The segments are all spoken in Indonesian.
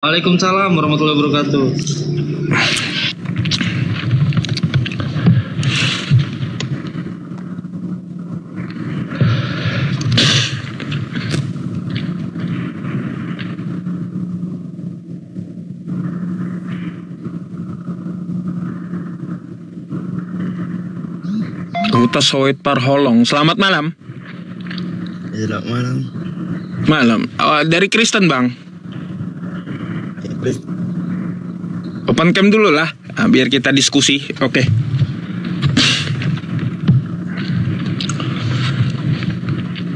Waalaikumsalam warahmatullahi wabarakatuh. Huta Sawit Parholong. Selamat malam. Selamat malam. Malam. Dari Kristen, Bang. Open cam dulu lah, biar kita diskusi. Oke.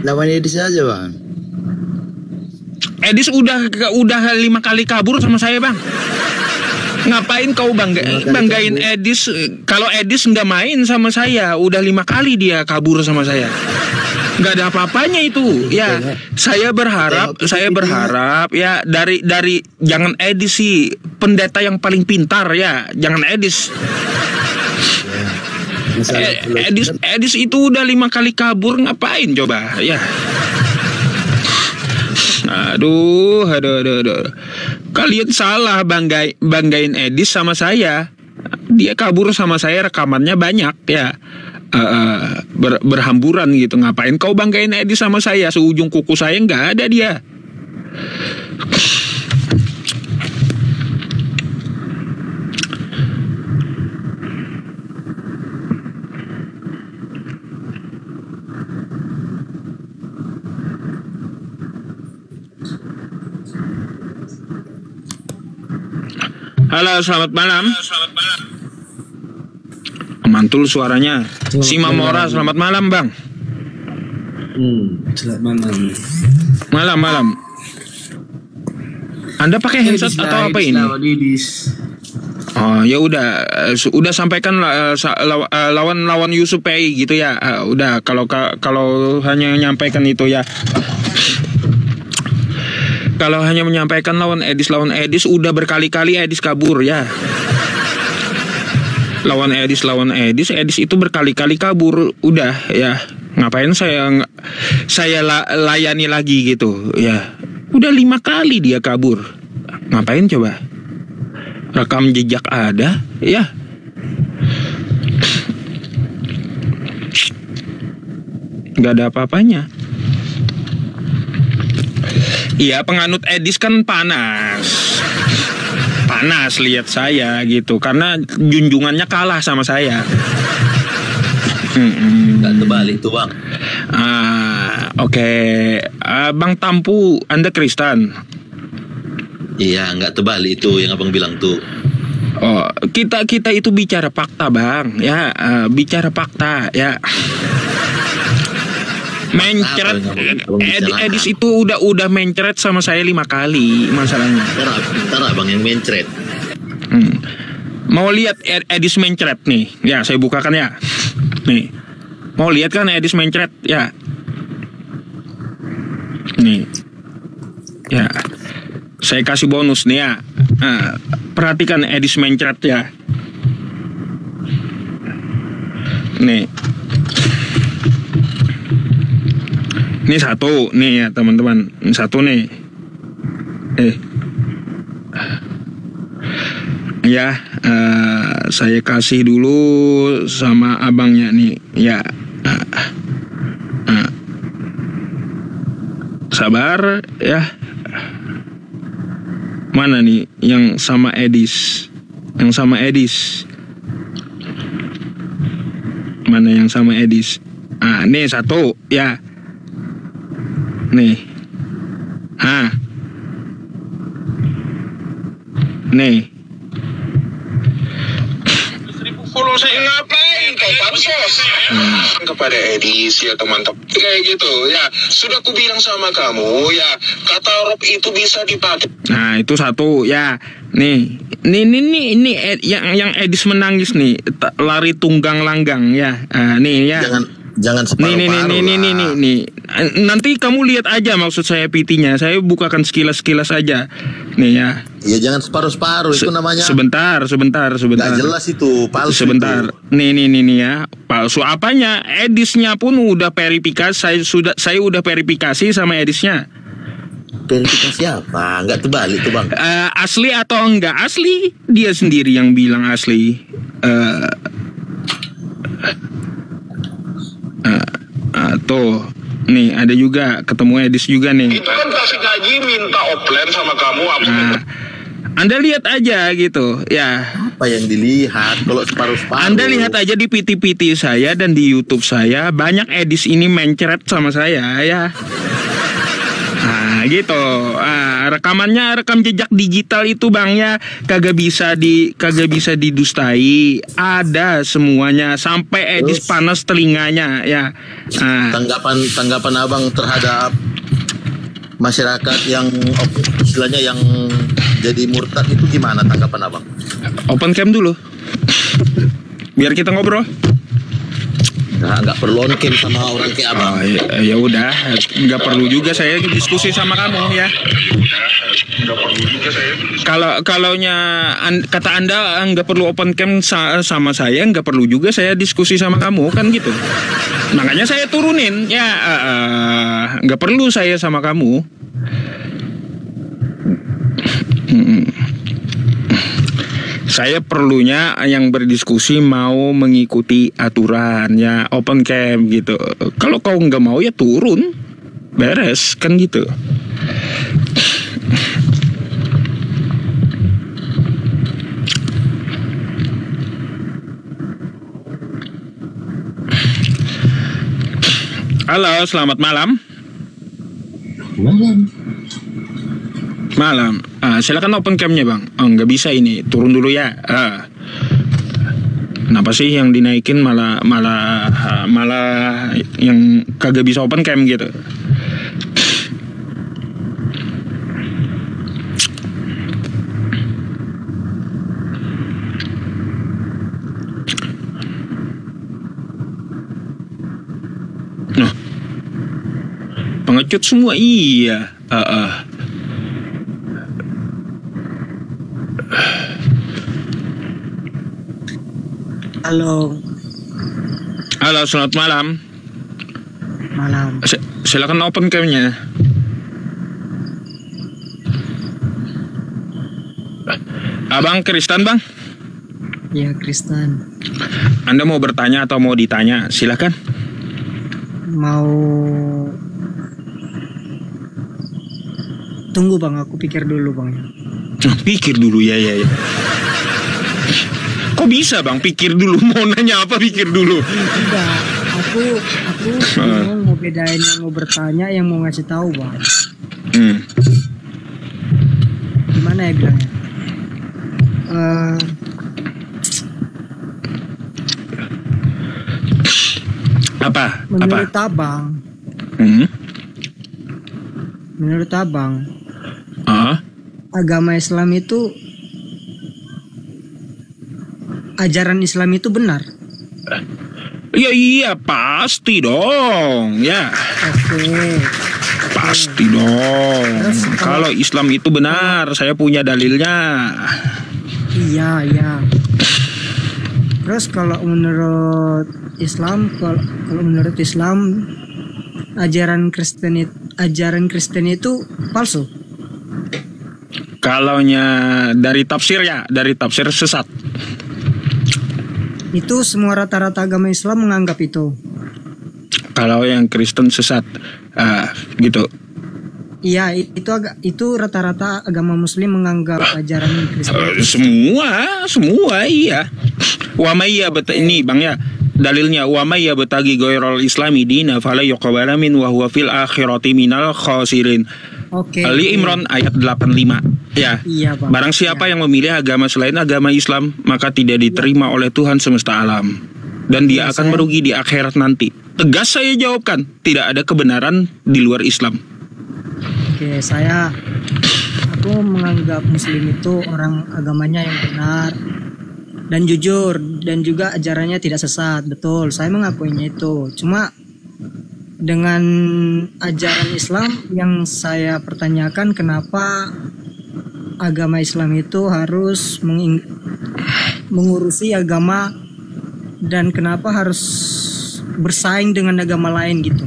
Lawan Edis aja, Bang. Edis udah 5 kali kabur sama saya, Bang. Ngapain kau banggain Edis? Kalau Edis nggak main sama saya, udah 5 kali dia kabur sama saya. Nggak ada apa-apanya itu. Ya, saya berharap ya dari jangan Edis sih, pendeta yang paling pintar ya, jangan Edis. Edis itu udah 5 kali kabur, ngapain coba? Ya. Aduh. Kalian salah banggain Edis sama saya. Dia kabur sama saya, rekamannya banyak ya. Berhamburan gitu. Ngapain kau banggain Edis sama saya? Seujung kuku saya nggak ada dia. Halo, selamat malam. Mantul suaranya. Simamora, selamat malam, Bang. Selamat malam. Malam. Anda pakai headset atau apa ini? Oh, ya udah sampaikan lawan Yusuf PI gitu ya. Udah kalau hanya menyampaikan itu ya. Kalau hanya menyampaikan lawan Edis udah berkali-kali Edis kabur ya. Lawan Edis itu berkali-kali kabur, udah ya. Ngapain saya layani lagi gitu ya. Udah 5 kali dia kabur. Ngapain coba? Rekam jejak ada ya. Gak ada apa-apanya. Iya, penganut Edis kan panas lihat saya gitu, karena junjungannya kalah sama saya. Gak terbalik tuh, Bang. Oke. Bang Tampu, Anda Kristen? Iya, nggak terbalik itu yang abang bilang tuh. Oh, kita itu bicara fakta, Bang. Ya, bicara fakta ya. Mencret Edis itu udah mencret sama saya 5 kali masalahnya. Ntar abang yang mencret. Mau lihat Edis mencret nih? Ya, saya bukakan ya. Nih, mau lihat kan Edis mencret ya? Nih, ya. Saya kasih bonus nih ya. Perhatikan Edis mencret ya. Nih. Ini satu nih ya teman-teman. Ini satu nih. Ya, saya kasih dulu sama abangnya nih. Ya. Sabar ya. Mana nih yang sama Edis? Yang sama Edis. Mana yang sama Edis? Nih satu ya. Nih. Nih. 1000 follow saya ngapain kau pansos kepada Edis ya teman-teman kayak gitu ya. Sudah ku bilang sama kamu ya, kata Rob itu bisa dipakai. Nah, itu satu ya. Nih yang Edis menangis nih, lari tunggang langgang ya. Nih ya. Jangan separuh-paruh. Nih. Nanti kamu lihat aja maksud saya PT-nya. Saya bukakan sekilas aja. Nih ya. Ya jangan separuh-separuh, itu namanya. Sebentar. Gak jelas itu, palsu. Sebentar. Itu. Nih ya. Palsu apanya? Edisnya pun udah verifikasi. Saya udah verifikasi sama Edisnya. Verifikasi apa? Nggak terbalik tuh bang. Asli atau enggak asli? Dia sendiri yang bilang asli. Tuh, nih ada juga ketemu Edis juga nih. Itu kan kasih gaji minta offline sama kamu apa? Anda lihat aja gitu, ya. Apa yang dilihat kalau separuh-separuh? Anda lihat aja di PT-PT saya dan di YouTube saya, banyak Edis ini mencret sama saya, ya. Nah, gitu. Rekamannya rekam jejak digital itu bang ya, kagak bisa didustai. Ada semuanya sampai Edis panas telinganya ya. Tanggapan abang terhadap masyarakat yang istilahnya yang jadi murtad itu gimana tanggapan abang? Open cam dulu, biar kita ngobrol. Nggak perlu on cam sama orang kayak abang. Ya udah, nggak perlu juga saya diskusi sama kamu ya. Kalaunya kata Anda nggak perlu open cam sama saya, nggak perlu juga saya diskusi sama kamu kan gitu. Makanya saya turunin ya, nggak perlu saya sama kamu. Saya perlunya yang berdiskusi mau mengikuti aturan ya, open cam gitu. Kalau kau nggak mau ya turun, beres kan gitu. Halo, selamat malam. Malam. Silakan open cam-nya bang. Nggak bisa ini, turun dulu ya. Kenapa sih yang dinaikin malah yang kagak bisa open cam gitu? Nah, pengecut semua iya. Halo, selamat malam. Malam. Silakan open cam-nya. Abang Kristen bang? Ya Kristen. Anda mau bertanya atau mau ditanya? Silakan. Mau. Tunggu bang, aku pikir dulu bang. Pikir dulu ya. Kok bisa bang pikir dulu? Mau nanya apa pikir dulu? Enggak, aku bingung mau bedain yang mau bertanya yang mau ngasih tahu bang. Gimana ya bilangnya? Menurut abang, agama Islam itu, ajaran Islam itu benar? Ya iya pasti dong ya. Oke. Pasti dong. Kalau Islam itu benar, saya punya dalilnya. Iya. Terus kalau menurut Islam, ajaran Kristen itu palsu. Kalaunya dari tafsir sesat. Itu semua rata-rata agama Islam menganggap itu. Kalau yang Kristen sesat, gitu. Iya, itu rata-rata agama Muslim menganggap ajaran Kristen. Semua iya. Wa may ini bang ya. Dalilnya wa may yabtaghi ghairal islami dina fala yuqbala min wa huwa fil akhirati minal khasirin. Oke. Ali Imran ayat 85. Ya. Iya, Bang. Barang siapa yang memilih agama selain agama Islam, maka tidak diterima oleh Tuhan semesta alam, dan dia akan merugi di akhirat nanti. Tegas saya jawabkan, tidak ada kebenaran di luar Islam. Oke, aku menganggap Muslim itu orang agamanya yang benar dan jujur, dan juga ajarannya tidak sesat. Betul, saya mengakuinya itu. Cuma dengan ajaran Islam yang saya pertanyakan, kenapa agama Islam itu harus mengurusi agama, dan kenapa harus bersaing dengan agama lain gitu?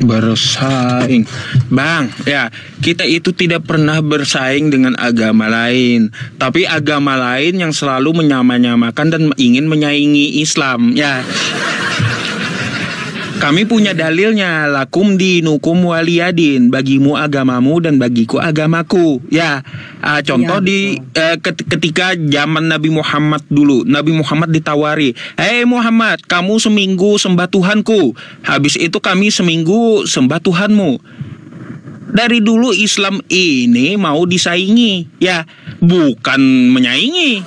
Bersaing. Bang, ya, kita itu tidak pernah bersaing dengan agama lain, tapi agama lain yang selalu menyamakan dan ingin menyaingi Islam, ya. Kami punya dalilnya, lakum dinukum waliyadin, bagimu agamamu dan bagiku agamaku. Ya, contoh ketika zaman Nabi Muhammad dulu, Nabi Muhammad ditawari, "Hei Muhammad, kamu seminggu sembah Tuhanku, habis itu kami seminggu sembah Tuhanmu." Dari dulu Islam ini mau disaingi, ya, bukan menyaingi.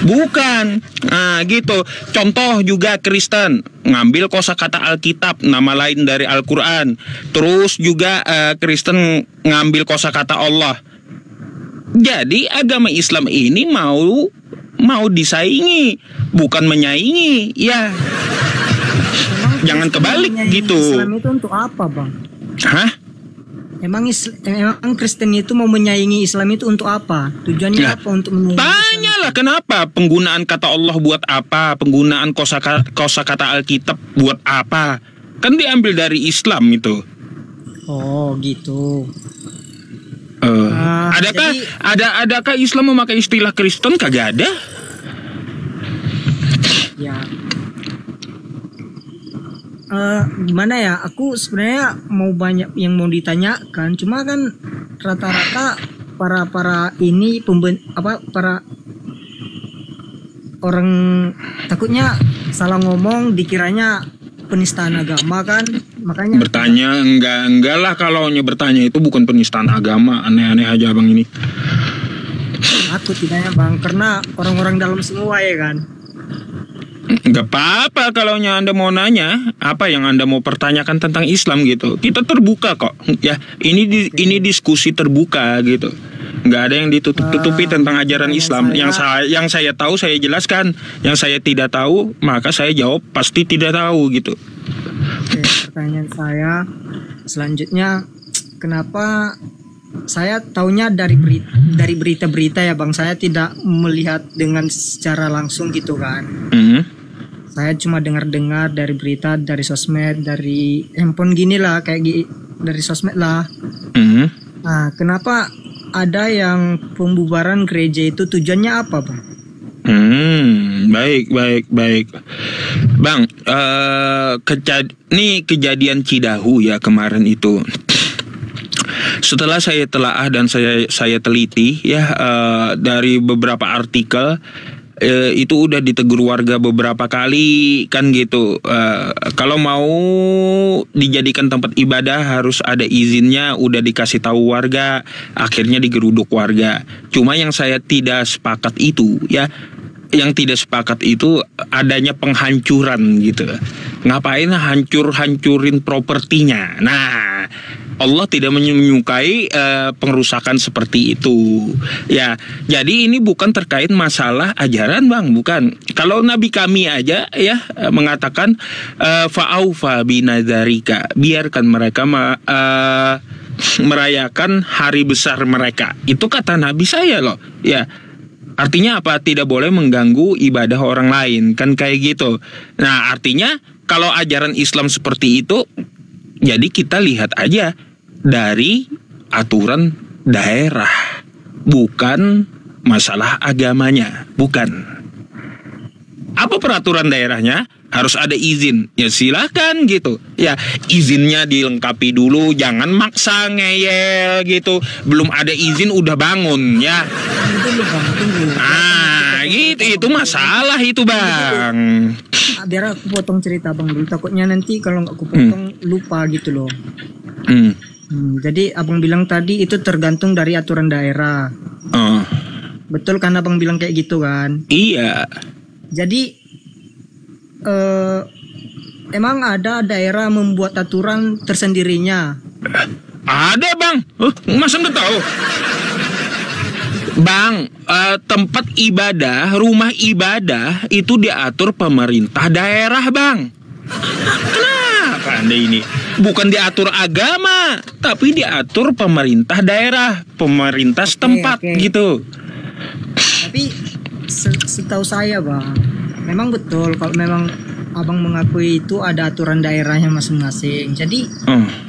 Bukan, nah gitu. Contoh juga Kristen ngambil kosakata Alkitab, nama lain dari Al-Quran. Terus juga Kristen ngambil kosakata Allah. Jadi agama Islam ini mau disaingi, bukan menyaingi, ya. Jangan kebalik gitu. Islam itu untuk apa, Bang? Hah? Emang Kristen itu mau menyaingi Islam itu untuk apa? Tujuannya Ya, apa untuk menyaingi tanyalah kenapa penggunaan kata Allah buat apa, penggunaan kosakata Alkitab buat apa? Kan diambil dari Islam itu. Oh, gitu. Adakah Islam memakai istilah Kristen? Kagak ada. Ya. Gimana ya? Aku sebenarnya mau banyak yang mau ditanyakan, cuma kan rata-rata para ini para orang takutnya salah ngomong, dikiranya penistaan agama kan, makanya Bertanya enggak lah, kalau bertanya itu bukan penistaan agama. Aneh-aneh aja Bang ini. aku tidaknya Bang, karena orang-orang dalam semua ya kan. Enggak apa-apa kalau Anda mau nanya apa yang Anda mau pertanyakan tentang Islam gitu. Kita terbuka kok. Ya, ini diskusi terbuka gitu. Nggak ada yang ditutup-tutupi tentang ajaran Islam. Yang saya tahu saya jelaskan. Yang saya tidak tahu maka saya jawab pasti tidak tahu gitu. Oke, pertanyaan saya selanjutnya, kenapa saya taunya dari berita-berita ya Bang, saya tidak melihat dengan secara langsung gitu kan. Saya cuma dengar-dengar dari berita, dari sosmed, dari handphone gini lah, dari sosmed lah. Nah, kenapa ada yang pembubaran gereja itu tujuannya apa Bang? Baik. Bang, kejadian Cidahu ya kemarin itu. Setelah saya telaah dan saya teliti ya, dari beberapa artikel, itu udah ditegur warga beberapa kali kan gitu. Kalau mau dijadikan tempat ibadah harus ada izinnya, udah dikasih tahu warga, akhirnya digeruduk warga. Cuma yang saya tidak sepakat itu ya, yang tidak sepakat itu adanya penghancuran gitu. Ngapain hancurin propertinya? Nah, Allah tidak menyukai pengerusakan seperti itu. Ya, jadi ini bukan terkait masalah ajaran Bang, bukan. Kalau Nabi kami aja ya mengatakan fa'aufa binadzarika, biarkan mereka merayakan hari besar mereka. Itu kata Nabi saya loh. Ya. Artinya apa? Tidak boleh mengganggu ibadah orang lain, kan kayak gitu. Nah, artinya kalau ajaran Islam seperti itu, jadi kita lihat aja dari aturan daerah, bukan masalah agamanya, bukan. Apa peraturan daerahnya? Harus ada izin. Ya silahkan gitu. Ya, izinnya dilengkapi dulu, jangan maksa ngeyel gitu. Belum ada izin udah bangun ya. Ah, gitu, itu masalah itu Bang. Biar aku potong cerita Bang dulu, takutnya nanti kalau nggak aku potong lupa gitu loh. Jadi abang bilang tadi itu tergantung dari aturan daerah. Betul kan abang bilang kayak gitu kan? Iya. Jadi emang ada daerah membuat aturan tersendirinya? Ada Bang. Masa nggak tahu? Bang, tempat ibadah, rumah ibadah itu diatur pemerintah daerah Bang. Kenapa Anda ini? Bukan diatur agama, tapi diatur pemerintah daerah, pemerintah setempat gitu. Tapi setahu saya Bang, memang betul kalau memang abang mengakui itu ada aturan daerahnya masing-masing. Jadi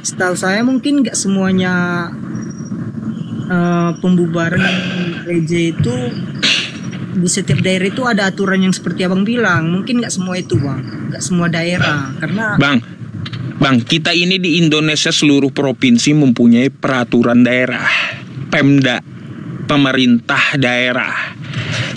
setahu saya mungkin nggak semuanya pembubaran gereja itu di setiap daerah itu ada aturan yang seperti abang bilang. Mungkin nggak semua itu bang, nggak semua daerah karena Bang, kita ini di Indonesia seluruh provinsi mempunyai peraturan daerah, Pemda, pemerintah daerah.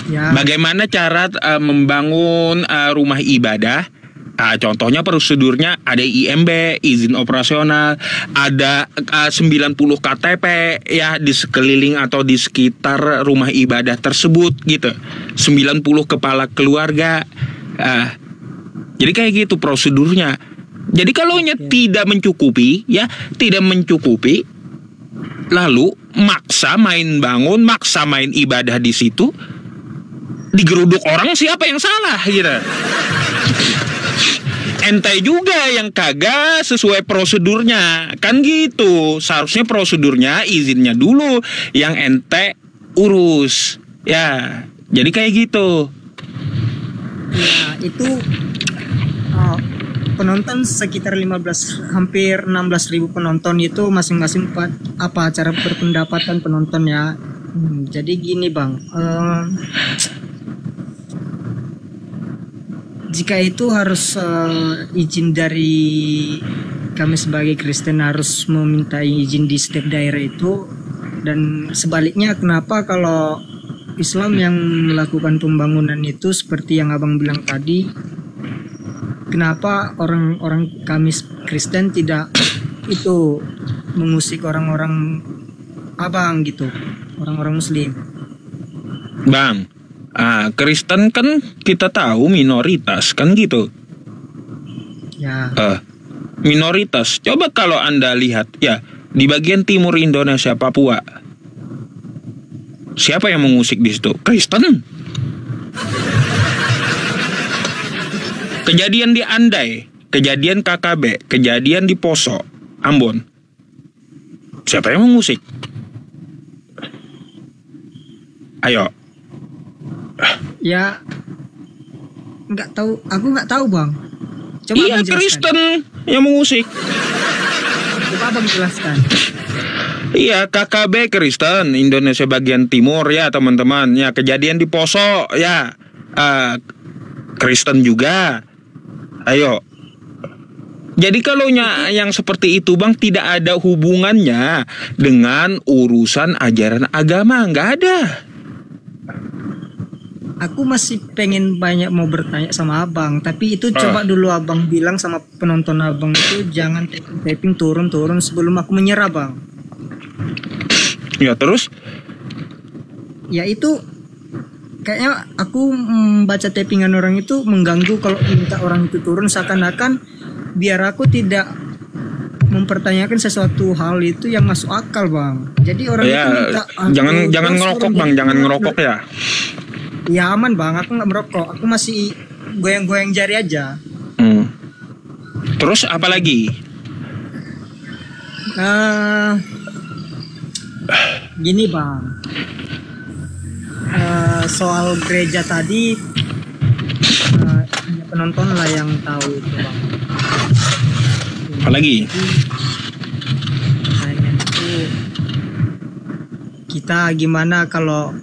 ya, Bagaimana cara membangun rumah ibadah? Contohnya prosedurnya ada IMB, izin operasional, ada 90 KTP ya di sekeliling atau di sekitar rumah ibadah tersebut gitu. 90 kepala keluarga. Jadi kayak gitu prosedurnya. Jadi kalau tidak mencukupi ya, tidak mencukupi, lalu maksa main bangun, maksa main ibadah di situ, digeruduk orang, siapa yang salah gitu. Ente juga yang kagak sesuai prosedurnya, kan gitu. Seharusnya prosedurnya, izinnya dulu yang ente urus ya. Jadi kayak gitu. ya itu penonton sekitar hampir 16.000 penonton itu masing-masing acara berpendapatan penonton ya. Jadi gini bang, jika itu harus izin dari kami sebagai Kristen harus meminta izin di setiap daerah itu, dan sebaliknya kenapa kalau Islam yang melakukan pembangunan itu seperti yang abang bilang tadi, kenapa orang-orang kami Kristen tidak itu mengusik orang-orang abang gitu, orang-orang Muslim? Bang, Kristen kan kita tahu minoritas kan gitu. Ya. Minoritas. Coba kalau Anda lihat ya di bagian timur Indonesia, Papua, siapa yang mengusik di situ? Kristen. Kejadian di Andai, kejadian KKB, kejadian di Poso, Ambon, siapa yang mengusik? Ayo. Ya, nggak tahu. Aku nggak tahu bang. Coba Iya, abang jelaskan. Kristen yang mengusik. Coba abang jelaskan. Iya, KKB Kristen Indonesia bagian timur ya teman-teman. Ya kejadian di Poso ya Kristen juga. Ayo. Jadi kalau yang seperti itu bang tidak ada hubungannya dengan urusan ajaran agama, nggak ada. Aku masih pengen banyak mau bertanya sama abang, tapi itu coba dulu abang bilang sama penonton abang itu jangan typing turun-turun sebelum aku menyerah bang. Ya terus? Ya itu kayaknya aku membaca typingan orang itu mengganggu kalau minta orang itu turun, seakan-akan biar aku tidak mempertanyakan sesuatu hal itu yang masuk akal bang. Jadi orang Ya, itu minta jangan ngerokok bang, jangan ngerokok ya. Ya aman bang, aku nggak merokok, aku masih goyang-goyang jari aja. Terus apa lagi? Gini bang, soal gereja tadi hanya penonton lah yang tahu itu bang. Apa lagi? Hanya itu kita gimana kalau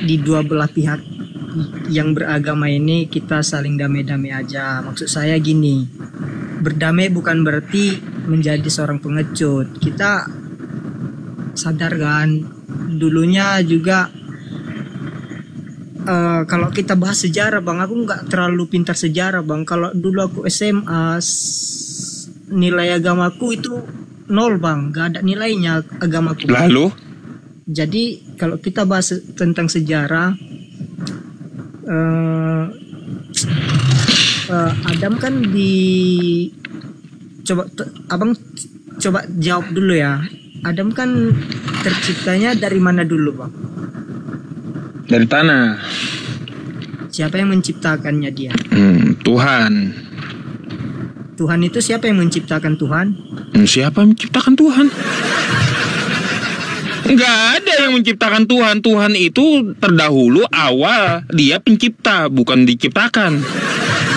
di dua belah pihak yang beragama ini kita saling damai-damai aja. Maksud saya gini, berdamai bukan berarti menjadi seorang pengecut. Kita sadar kan, dulunya juga kalau kita bahas sejarah bang, aku nggak terlalu pintar sejarah bang. Kalau dulu aku SMA nilai agamaku itu 0 bang, nggak ada nilainya agamaku. Lalu? Jadi kalau kita bahas tentang sejarah, Adam kan abang coba jawab dulu ya. Adam kan terciptanya dari mana dulu bang? Dari tanah. Siapa yang menciptakannya dia? Tuhan. Tuhan itu siapa yang menciptakan Tuhan? Siapa yang menciptakan Tuhan? Nggak ada yang menciptakan Tuhan. Tuhan itu terdahulu, awal. Dia pencipta, bukan diciptakan.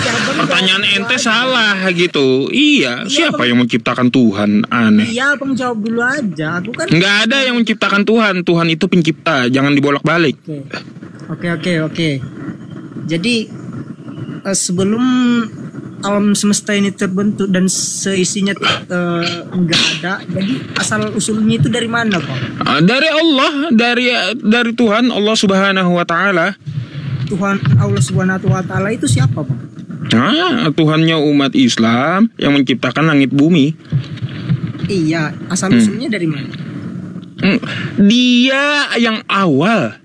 Ya, Bang, Pertanyaan jawab ente dulu aja. salah gitu. Iya, siapa Bang. yang menciptakan Tuhan? Aneh. Iya, Bang, jawab dulu aja. Aku kan Nggak ada yang menciptakan Tuhan. Tuhan itu pencipta. Jangan dibolak-balik. Oke. Jadi sebelum alam semesta ini terbentuk dan seisinya enggak ada, jadi asal usulnya itu dari mana, Bang? Dari Allah, dari Tuhan Allah Subhanahu wa taala. Tuhan Allah Subhanahu wa taala itu siapa, Bang? Nah, Tuhannya umat Islam yang menciptakan langit bumi. Iya, asal usulnya dari mana? Dia yang awal.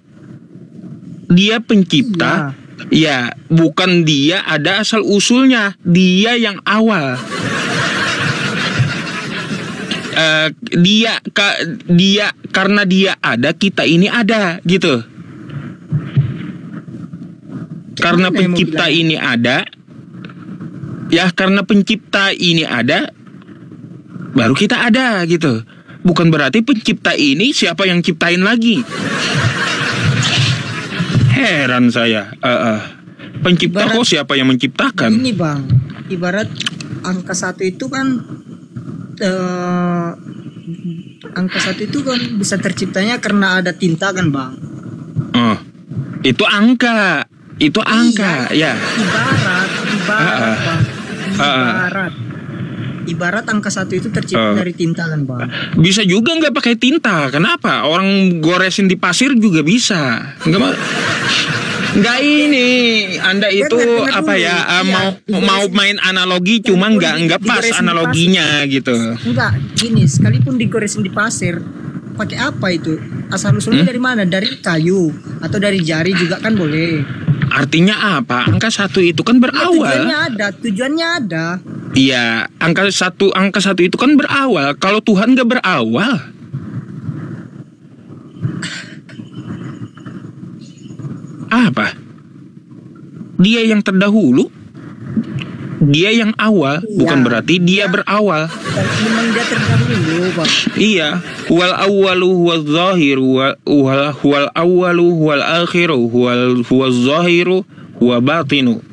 Dia pencipta. Ya, bukan dia ada asal usulnya. Dia yang awal. Dia karena dia ada, kita ini ada gitu. Karena Gimana yang mau pencipta bilang? ini ada, ya karena pencipta ini ada, baru kita ada gitu. Bukan berarti pencipta ini siapa yang ciptain lagi. Heran saya. Pencipta Ibarat- kok siapa yang menciptakan? Ini, Bang, ibarat angka 1 itu kan angka 1 itu kan bisa terciptanya karena ada tinta kan, Bang? Oh, itu angka. Itu angka, Iya, ya. Ibarat, Bang. Ibarat angka 1 itu tercipta dari tinta kan, Bang? Bisa juga nggak pakai tinta. Kenapa? Orang goresin di pasir juga bisa. Nggak ini. Anda itu Dengar apa dulu. ya? Iya, Mau main analogi, cuma nggak pas digoresin di analoginya gitu. Enggak, gini, sekalipun digoresin di pasir, pakai apa itu? Asal usulnya dari mana? Dari kayu atau dari jari juga kan boleh. Artinya apa? Angka 1 itu kan berawal. Tujuannya ada. Iya, angka satu itu kan berawal. Kalau Tuhan nggak berawal, apa? Dia yang terdahulu, dia yang awal, Iya. bukan berarti dia berawal. Dan memang dia terdahulu, Bang. Iya, wal awwalu huwaz zahiru wal awwalu huwal akhiru huwaz zahiru huwa batinu.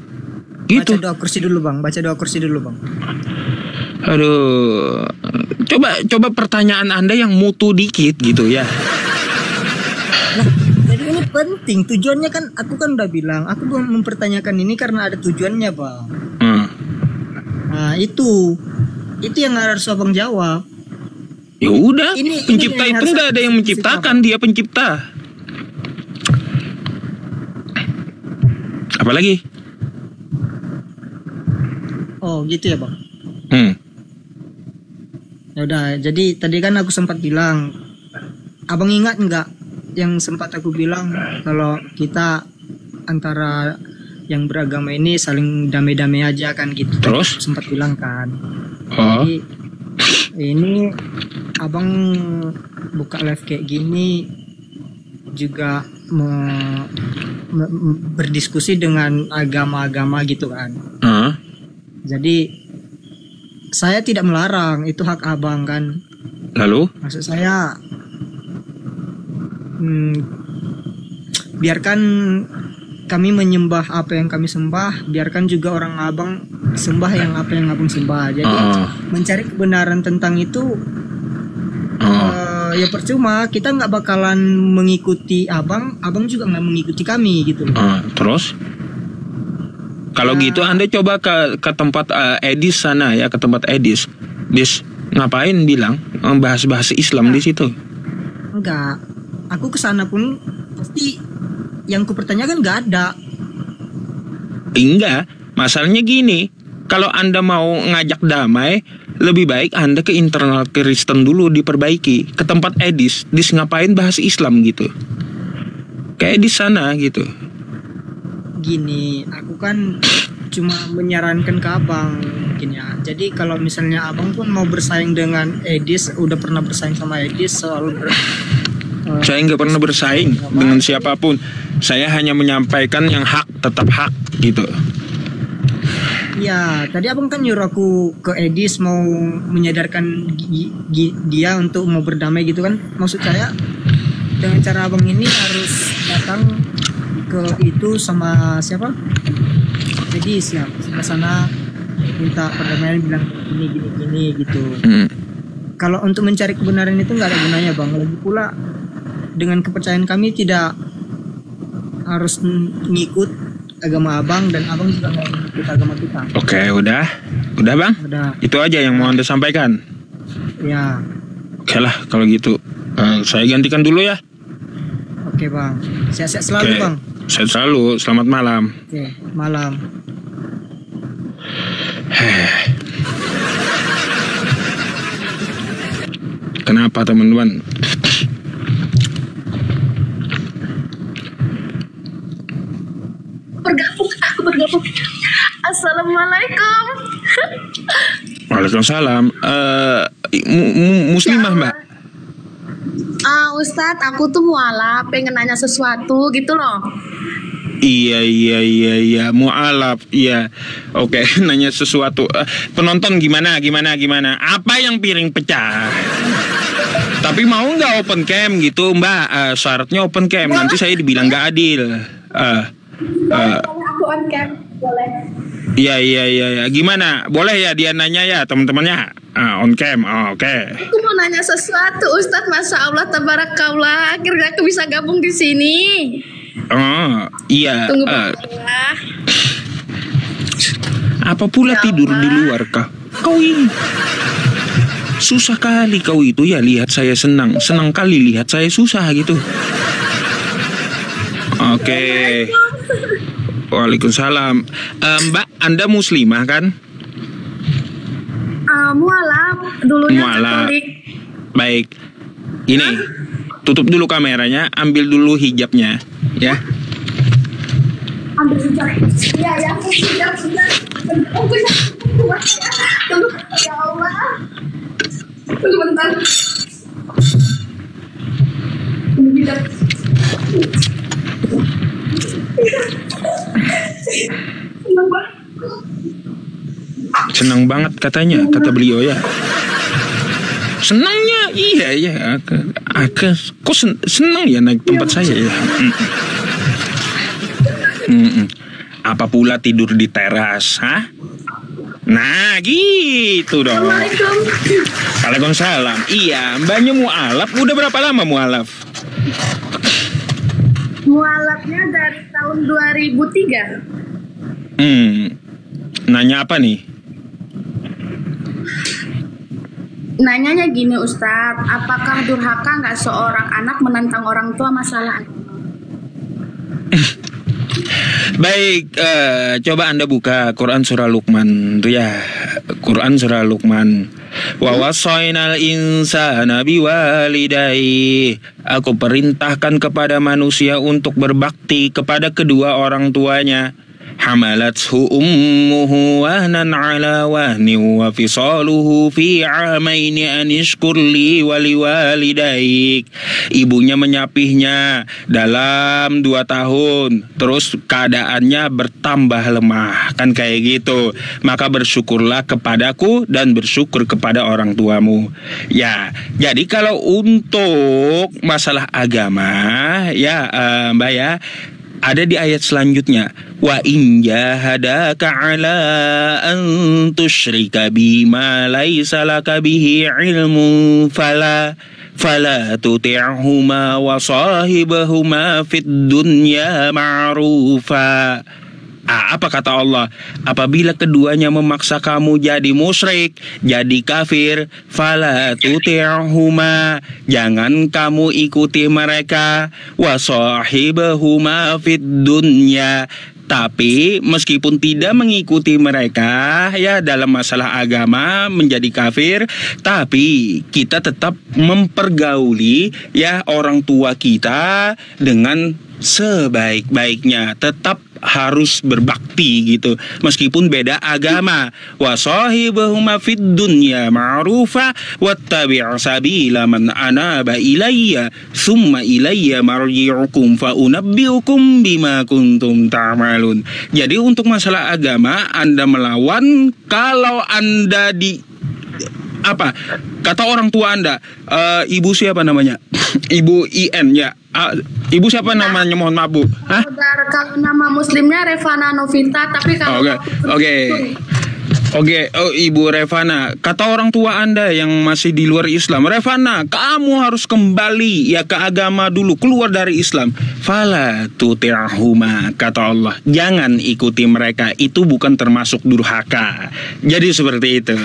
Gitu. Baca doa kursi dulu, Bang. Aduh. Coba pertanyaan Anda yang mutu dikit gitu ya. Nah, jadi ini penting. Tujuannya kan, aku kan udah bilang, aku mempertanyakan ini karena ada tujuannya, Bang. Nah, itu yang harus Abang jawab. Ya udah, Ini pencipta yang itu harus nggak ada yang menciptakan, dia pencipta. Apalagi? Oh, gitu ya, Bang. Ya udah, jadi tadi kan aku sempat bilang, Abang ingat nggak yang sempat aku bilang kalau kita antara yang beragama ini saling damai-damai aja kan gitu. Terus? Sempat bilang kan. Oh. Jadi ini Abang buka live kayak gini juga berdiskusi dengan agama-agama gitu kan. Jadi saya tidak melarang, itu hak Abang kan. Lalu? Maksud saya biarkan kami menyembah apa yang kami sembah, biarkan juga orang Abang sembah yang apa yang Abang sembah. Jadi mencari kebenaran tentang itu ya percuma, kita nggak bakalan mengikuti Abang juga nggak mengikuti kami gitu. Terus? Kalau gitu Anda coba ke tempat Edis sana ya, ke tempat Edis. Ngapain bilang bahas Islam di situ? Enggak. Aku kesana pun pasti yang kupertanyakan nggak ada. Enggak, masalahnya gini. Kalau Anda mau ngajak damai, lebih baik Anda ke internal Kristen dulu diperbaiki. Ke tempat Edis ngapain bahas Islam gitu. Kayak di sana gitu. Gini, aku kan cuma menyarankan ke Abang mungkin ya. Jadi kalau misalnya Abang pun mau bersaing dengan Edis, udah pernah bersaing sama Edis soal saya nggak pernah bersaing dengan siapapun. Saya hanya menyampaikan yang hak, tetap hak gitu. Ya, tadi Abang kan nyuruh aku ke Edis mau menyadarkan dia untuk mau berdamai gitu kan. Maksud saya dengan cara abang ini harus datang ke itu sama siapa? Jadi siap sebelah sana minta perdamaian, bilang gini gitu. Kalau untuk mencari kebenaran itu nggak ada gunanya bang. Lagi pula dengan kepercayaan kami tidak harus ngikut agama abang, dan abang juga nggak ngikut agama kita. Oke, udah bang. Udah. Itu aja yang mau Anda sampaikan. Ya. Oke lah kalau gitu. Saya gantikan dulu ya. Oke bang. Sehat-sehat selalu Oke. bang. Sehat selalu. Selamat malam. Oke, malam. Kenapa teman-teman? Bergabung. Assalamualaikum. Waalaikumsalam. Muslimah mbak? Ustadz, aku tuh mualaf, pengen nanya sesuatu gitu loh. Iya. Mu'alaf. Iya. Oke, nanya sesuatu. Penonton gimana? Apa yang piring pecah? Tapi mau nggak open cam gitu mbak? Syaratnya open cam. Nanti saya dibilang nggak adil. Aku on cam, boleh. Iya. Gimana? Boleh ya dia nanya ya teman-temannya? On cam. Oke. Aku mau nanya sesuatu, Ustadz. Masya Allah, tabarakallah. Akhirnya aku bisa gabung di sini. Oh, iya. Tunggu bentar. Apa pula Ya tidur Allah. di luar kah? Kau ini susah kali kau itu ya, lihat saya senang kali lihat saya susah gitu. Oke. Waalaikumsalam. Mbak, Anda muslimah kan? Mualaf, dulunya Mualaf. Katolik. Baik. Ini tutup dulu kameranya, ambil dulu hijabnya, ya. Ambil hijab. Iya, sudah. Tunggu ya Allah. Tunggu bentar. Hijab. Senang banget katanya, kata beliau ya. Senangnya iya. Kok senang ya naik tempat saya ya. Apa pula tidur di teras, hah? Nah gitu dong. Waalaikumsalam. Iya, mbaknya mualaf. Udah berapa lama mualaf? Mualafnya dari tahun 2003. Nanya apa nih? Nanyanya gini Ustadz, apakah durhaka nggak seorang anak menantang orang tua masalah agama? Baik, coba Anda buka Quran surah Luqman tuh ya. Quran surah Luqman. Wa wasainal insana biwalidayhi. Aku perintahkan kepada manusia untuk berbakti kepada kedua orang tuanya. Hamalathu ummuhu wahnan ala wahni wa fisaluhu fi amaini anishkur li waliwalidayk. Ibunya menyapihnya dalam 2 tahun, terus keadaannya bertambah lemah, kan kayak gitu. Maka bersyukurlah kepadaku dan bersyukur kepada orang tuamu. Ya, jadi kalau untuk masalah agama ya Mbak ya, ada di ayat selanjutnya, wa in jahadaka ala an tusyrika bima laisa laka bihi ilmun fala tuti'huma wa sahibahuma fid dunya ma'rufa. Apa kata Allah? Apabila keduanya memaksa kamu jadi musyrik, jadi kafir, fala tuti'huma, jangan kamu ikuti mereka, wa sahibahuma fid dunya. Tapi meskipun tidak mengikuti mereka ya dalam masalah agama menjadi kafir, tapi kita tetap mempergauli ya orang tua kita dengan sebaik-baiknya, tetap harus berbakti gitu meskipun beda agama. Wa sahibahuma fid dunya ma'rufa wattabi' sabila man anaba ilayya summa ilayya marji'ukum fa unabbi'ukum bima kuntum ta'malun. Jadi untuk masalah agama Anda melawan kalau Anda di apa kata orang tua Anda, ibu siapa namanya? Ibu IN ya. Ibu siapa namanya? Mohon maaf Bu. Hah? Kalau nama muslimnya Revana Novita, tapi kalau Oke, Ibu Revana, kata orang tua Anda yang masih di luar Islam, Revana, kamu harus kembali ya ke agama dulu, keluar dari Islam. Fala tuti'huma, kata Allah, jangan ikuti mereka, itu bukan termasuk durhaka. Jadi seperti itu.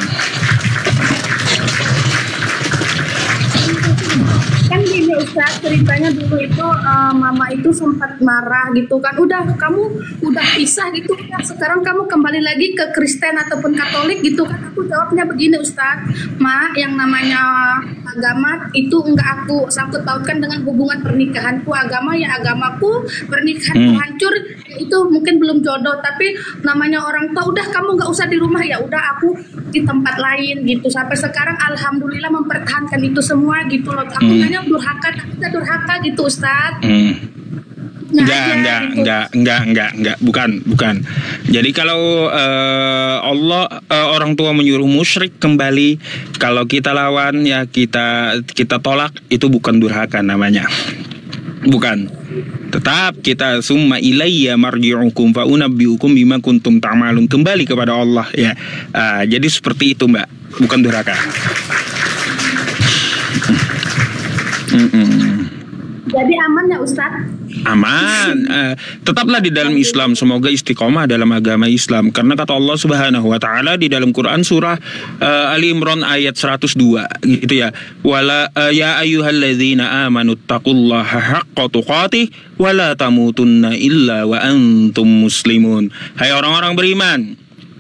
kan gini Ustaz, ceritanya dulu itu mama itu sempat marah gitu kan, kamu udah pisah gitu kan, sekarang kamu kembali lagi ke Kristen ataupun Katolik gitu kan. Aku jawabnya begini Ustaz, Ma, yang namanya agama itu enggak aku sangkut pautkan dengan hubungan pernikahanku. Agama ya agamaku, pernikahanku hancur itu mungkin belum jodoh, tapi namanya orang tua udah kamu nggak usah di rumah, ya udah aku di tempat lain gitu. Sampai sekarang alhamdulillah mempertahankan itu semua gitu loh. Aku hanya durhaka, kita durhaka gitu Ustaz. Enggak, bukan. Jadi kalau Allah orang tua menyuruh musyrik kembali, kalau kita lawan ya kita tolak, itu bukan durhaka namanya. Bukan. Tetap kita summa ilayya marji'ukum fa unabbiukum bima kuntum ta'malun, kembali kepada Allah ya. Jadi seperti itu Mbak, bukan durhaka. Jadi aman ya Ustaz? Aman. Tetaplah di dalam Islam, semoga istiqomah dalam agama Islam, karena kata Allah Subhanahu wa taala di dalam Quran surah Ali Imran ayat 102 gitu ya. Wala ya ayyuhalladzina amanu taqullaha haqqa tuqatih wa la tamutunna illa wa antum muslimun. Hai orang-orang beriman,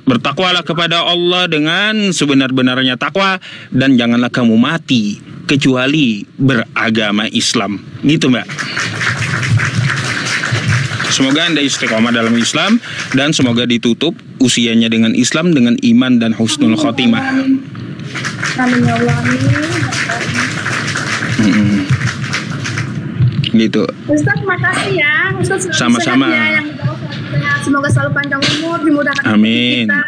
bertakwalah kepada Allah dengan sebenar-benarnya takwa, dan janganlah kamu mati kecuali beragama Islam. Gitu Mbak. Semoga Anda istiqomah dalam Islam, dan semoga ditutup usianya dengan Islam, dengan iman dan husnul khotimah. Amin ya Allah. Gitu. Ustaz makasih ya. Ustaz sama-sama. Semoga selalu panjang umur, dimudahkan amin. kita.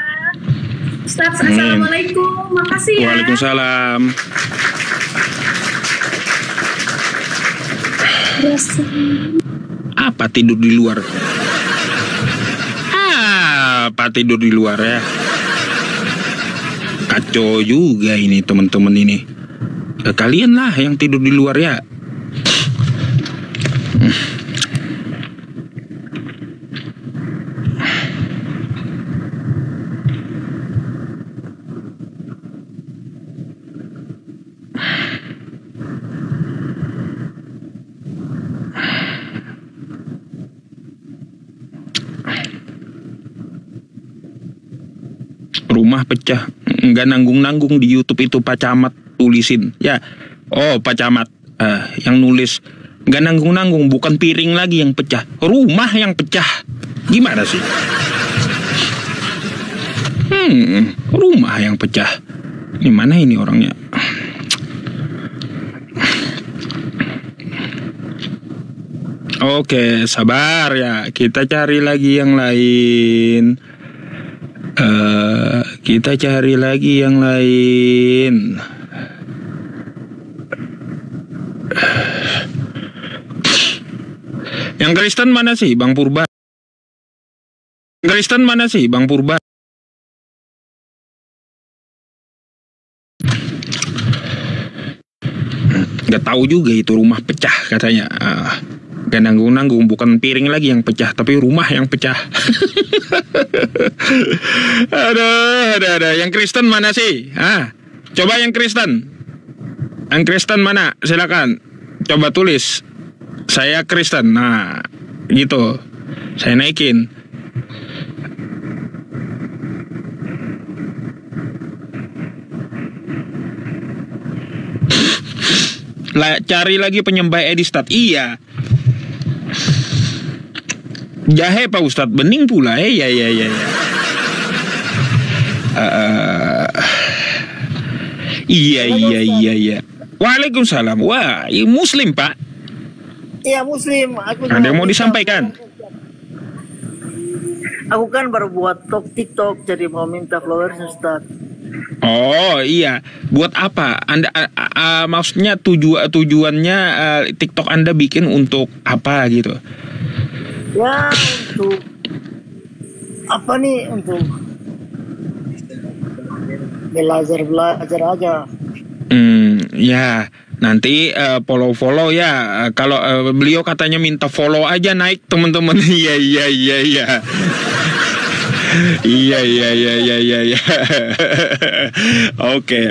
Ustaz, assalamualaikum. Makasih ya. Waalaikumsalam. Apa tidur di luar? Apa tidur di luar ya? Kacau juga ini teman-teman ini. Kalian lah yang tidur di luar ya. Rumah pecah, nggak nanggung-nanggung di YouTube itu Pak Camat tulisin ya. Oh Pak Camat yang nulis, nggak nanggung-nanggung, bukan piring lagi yang pecah, rumah yang pecah. Gimana sih? Rumah yang pecah. Ini mana ini orangnya? Oke, sabar ya, kita cari lagi yang lain. Kita cari lagi yang lain. Yang Kristen mana sih Bang Purba? Kristen mana sih Bang Purba? Gak tahu juga itu rumah pecah katanya. Gak nanggung-nanggung, bukan piring lagi yang pecah, tapi rumah yang pecah. Aduh. Yang Kristen mana sih? Coba yang Kristen. Yang Kristen mana? Silakan. Coba tulis. Saya Kristen. Nah, gitu. Saya naikin. Cari lagi penyembah Edistat. Iya. Jahe Pak Ustadz, bening pula. Iya. Iya. Waalaikumsalam. Wah, Muslim Pak. Iya Muslim. Ada yang mau disampaikan? Aku kan baru buat TikTok, jadi mau minta followers Ustaz. Oh iya, buat apa? maksudnya tujuannya TikTok Anda bikin untuk apa gitu? Ya untuk apa nih, untuk belajar aja. Ya nanti follow ya. Kalau beliau katanya minta follow aja naik teman-teman. Iya. Iya. Oke.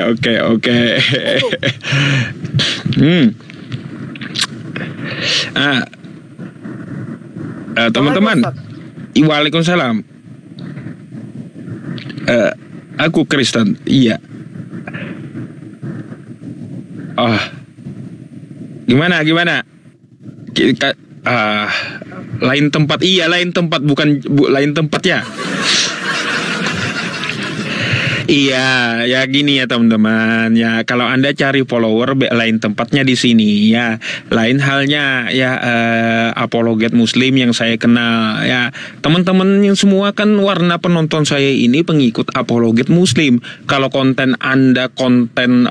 Teman-teman, waalaikumsalam. Aku Kristen, iya. Gimana? Lain tempat, iya lain tempat, bukan lain tempat ya. Iya, ya gini ya teman-teman. Ya kalau Anda cari follower lain tempatnya di sini ya. Lain halnya ya apologet muslim yang saya kenal ya. Teman-teman yang semua kan warna penonton saya ini pengikut apologet muslim. Kalau konten Anda konten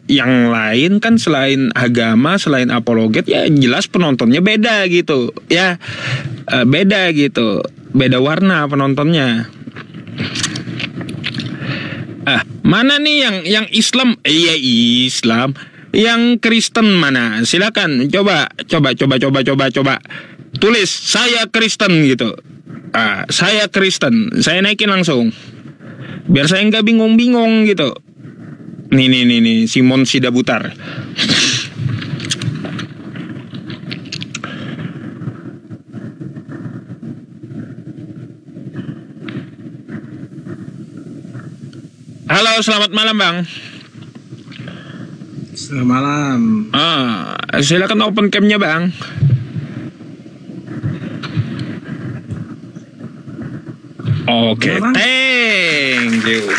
yang lain kan selain agama, selain apologet ya jelas penontonnya beda gitu. Ya. Beda gitu. Beda warna penontonnya. Mana nih yang Islam? Iya Islam. Yang Kristen mana? Silakan coba. Tulis saya Kristen gitu. Saya Kristen. Saya naikin langsung. Biar saya nggak bingung-bingung gitu. Nih Simon Sidabutar. Halo, selamat malam Bang. Selamat malam. Silakan open cam-nya Bang. Oke, thank you.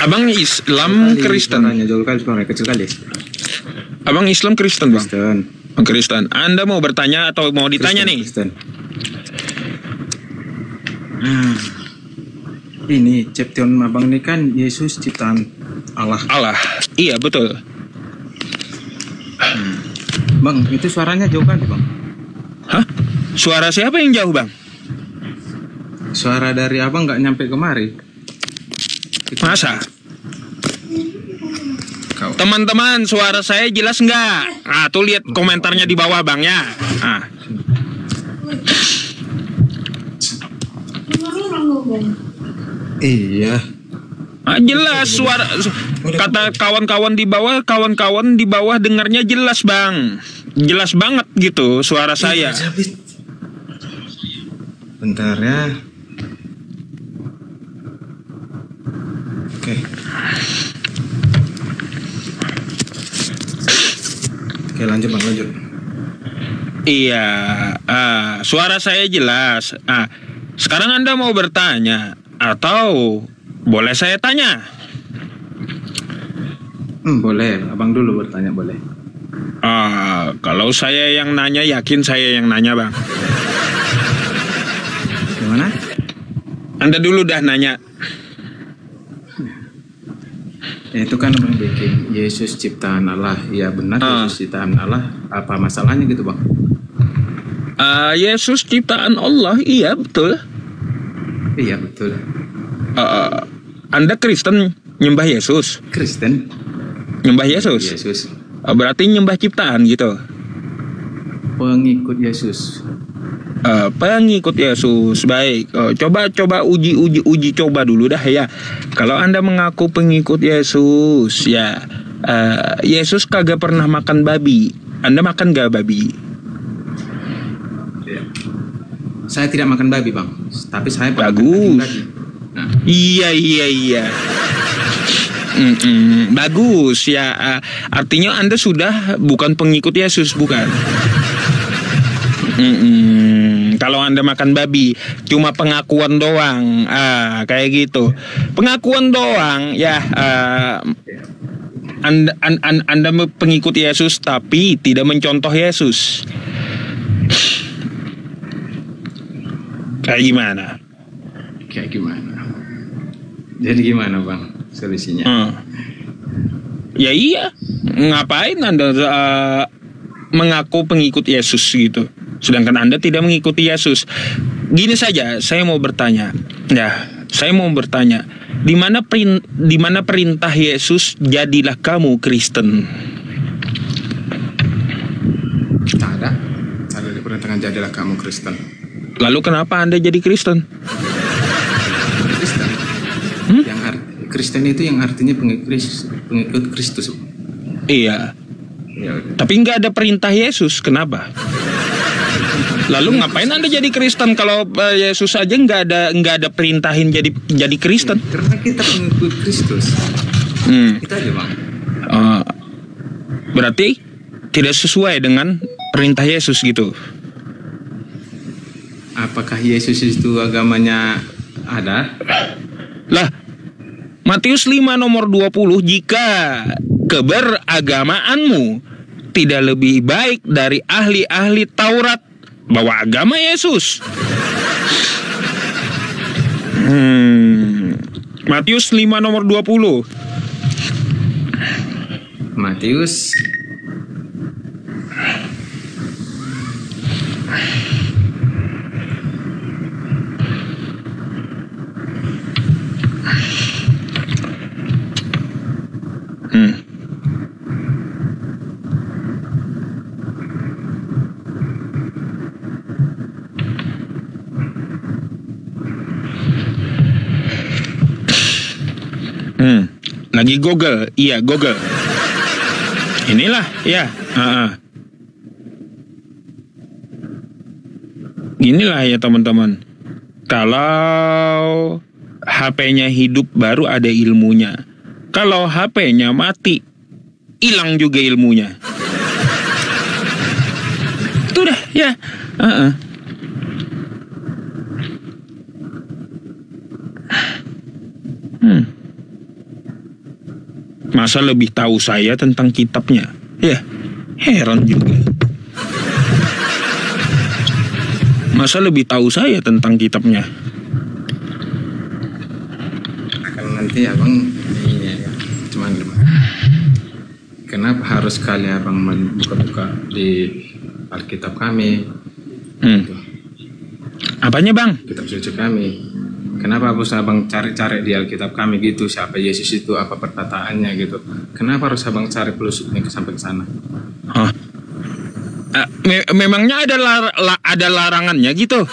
Abang Islam Kristen. Suaranya kecil kali. Abang Islam Kristen Bang. Kristen. Anda mau bertanya atau mau ditanya nih? Kristen. Ini ciptaan abang ini kan Yesus ciptaan Allah. Iya betul. Bang, itu suaranya jauh kan Bang? Hah? Suara siapa yang jauh Bang? Suara dari abang nggak nyampe kemari. Masa? Teman-teman, suara saya jelas nggak? Tuh lihat komentarnya di bawah Bang ya. Iya. Jelas suara kata kawan-kawan di bawah dengarnya jelas Bang. Jelas banget gitu suara saya. Bentar ya. Oke, lanjut Bang, lanjut. Iya, suara saya jelas. Sekarang Anda mau bertanya atau boleh saya tanya? Boleh, abang dulu bertanya boleh. Kalau saya yang nanya, yakin saya yang nanya Bang. Gimana? Anda dulu dah nanya. Itu kan abang bikin Yesus ciptaan Allah. Ya benar, Yesus ciptaan Allah. Apa masalahnya gitu Bang? Yesus ciptaan Allah, iya betul. Iya betul. Anda Kristen nyembah Yesus? Kristen nyembah Yesus? Yesus. Berarti nyembah ciptaan gitu? Pengikut Yesus. Pengikut Yesus, baik. Coba uji coba dulu dah ya. Kalau Anda mengaku pengikut Yesus, ya Yesus kagak pernah makan babi. Anda makan gak babi? Saya tidak makan babi Bang, tapi saya bagus. Iya. Bagus ya. Artinya Anda sudah bukan pengikut Yesus, bukan? Kalau Anda makan babi, cuma pengakuan doang, kayak gitu. Pengakuan doang, ya. Anda pengikut Yesus tapi tidak mencontoh Yesus. Kayak gimana? Jadi gimana Bang solusinya? Ya iya, ngapain Anda mengaku pengikut Yesus gitu, sedangkan Anda tidak mengikuti Yesus? Gini saja, saya mau bertanya. Di mana perintah Yesus jadilah kamu Kristen? Tak ada. Ada diperintahkan jadilah kamu Kristen. Lalu kenapa Anda jadi Kristen? Kristen. Kristen itu yang artinya pengikut Kristus. Iya. Ya, Tapi nggak ada perintah Yesus, kenapa? Lalu ngapain Anda jadi Kristen kalau Yesus aja nggak ada perintahin jadi Kristen? karena kita pengikut Kristus. Kita aja bang. Berarti tidak sesuai dengan perintah Yesus gitu. Apakah Yesus itu agamanya ada? Lah, Matius 5 nomor 20, jika keberagamaanmu tidak lebih baik dari ahli-ahli Taurat, bawa agama Yesus. Matius 5 nomor 20. Matius Lagi Google, iya Google. Inilah, ya. Inilah ya teman-teman. Kalau HP-nya hidup baru ada ilmunya. Kalau HP-nya mati, hilang juga ilmunya. Itu dah, ya. Masa lebih tahu saya tentang kitabnya? Ya, heran juga. Masa lebih tahu saya tentang kitabnya? akan nanti abang ini ya, cuman kenapa harus sekali abang buka-buka di Alkitab kami? Apanya bang? Kitab suci kami. Kenapa harus abang cari-cari di Alkitab kami gitu, siapa Yesus itu, apa perkataannya gitu? Kenapa harus abang cari pelusuknya sampai ke sana? Memangnya ada larangannya gitu?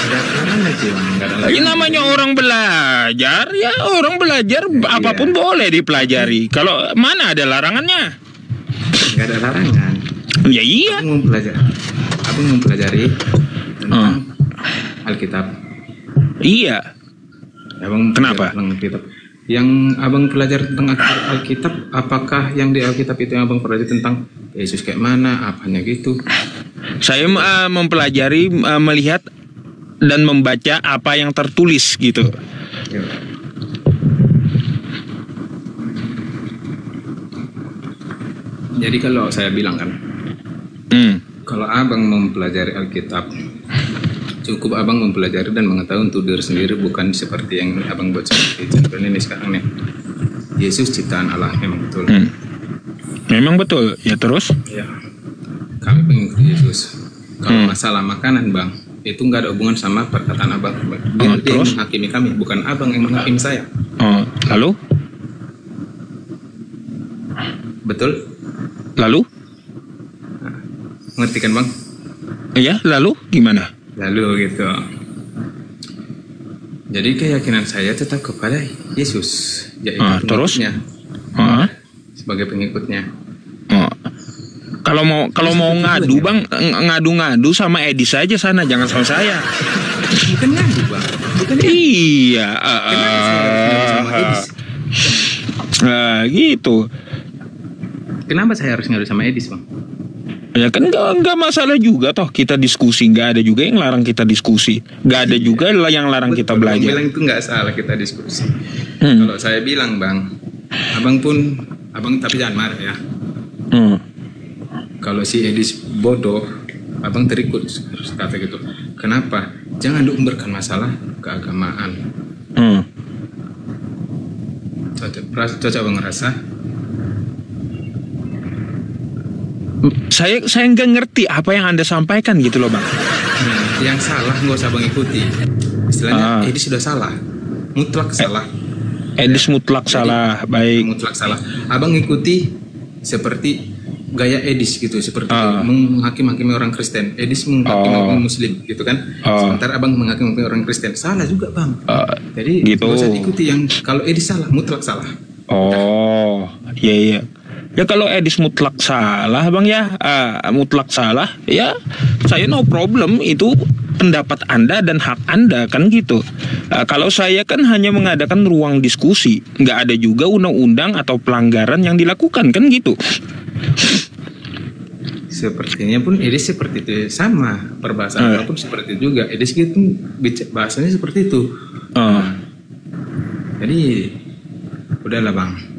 Ada larangan sih bang, nggak ada larangan. Ini namanya orang belajar, ya orang belajar apapun boleh dipelajari. Kalau mana ada larangannya? Nggak ada larangan. Ya iya. Abang mempelajari tentang Alkitab. Iya. Abang Kenapa? Tentang Alkitab. Yang abang pelajari tentang Alkitab, apakah yang di Alkitab itu yang abang pelajari tentang Yesus kayak mana, apanya gitu? Saya mempelajari, melihat dan membaca apa yang tertulis gitu. Ya. Jadi kalau saya bilang kan, kalau abang mempelajari Alkitab, cukup abang mempelajari dan mengetahui untuk diri sendiri, bukan seperti yang abang buat seperti contohnya ini sekarang nih. Yesus ciptaan Allah, memang betul. Memang betul. Ya terus? Ya. Kami pengikut Yesus. Kalau masalah makanan bang, itu nggak ada hubungan sama perkataan abang. Dia yang menghakimi kami, bukan abang yang menghakimi saya. Lalu? Betul? Lalu? Ngerti kan bang? Iya, lalu gimana? Lalu gitu. Jadi keyakinan saya tetap kepada Yesus, yaitu terus? pengikutnya. Sebagai pengikutnya. Kalau mau ngadu bang, ngadu sama Edi saja sana, jangan sama saya. Bukan ngadu bang. Bukan ngadu. Iya. Kenapa saya harus ngadu sama Edis? Gitu. Kenapa saya harus ngadu sama Edis bang? Ya kan nggak masalah juga toh kita diskusi, nggak ada juga yang larang kita diskusi, nggak ada juga yang larang kita belajar. Bilang itu nggak salah kita diskusi. Kalau saya bilang bang, abang tapi jangan marah ya. Kalau si Edis bodoh, abang terikut harus kata gitu. Kenapa? Jangan diumbarkan masalah keagamaan. Cocok abang ngerasa Saya nggak ngerti apa yang Anda sampaikan gitu loh, Bang. Yang salah nggak usah Bang ikuti. Istilahnya Edis sudah salah, mutlak salah. Edis mutlak salah, baik. Mutlak salah. Abang ikuti seperti gaya Edis gitu, seperti menghakim-hakimi orang Kristen. Edis menghakim-hakimi Muslim gitu kan. Sementara abang menghakim-hakimi orang Kristen, salah juga Bang. Jadi gitu. nggak usah ikuti yang kalau Edis salah, mutlak salah. Oh, iya. Ya kalau Edis mutlak salah Bang ya, mutlak salah, ya saya no problem, itu pendapat Anda dan hak Anda kan gitu. Kalau saya kan hanya mengadakan ruang diskusi, nggak ada juga undang-undang atau pelanggaran yang dilakukan kan gitu. Sepertinya pun Edis seperti itu sama, perbahasan pun seperti itu juga. Edis gitu bahasanya seperti itu. Jadi udahlah Bang.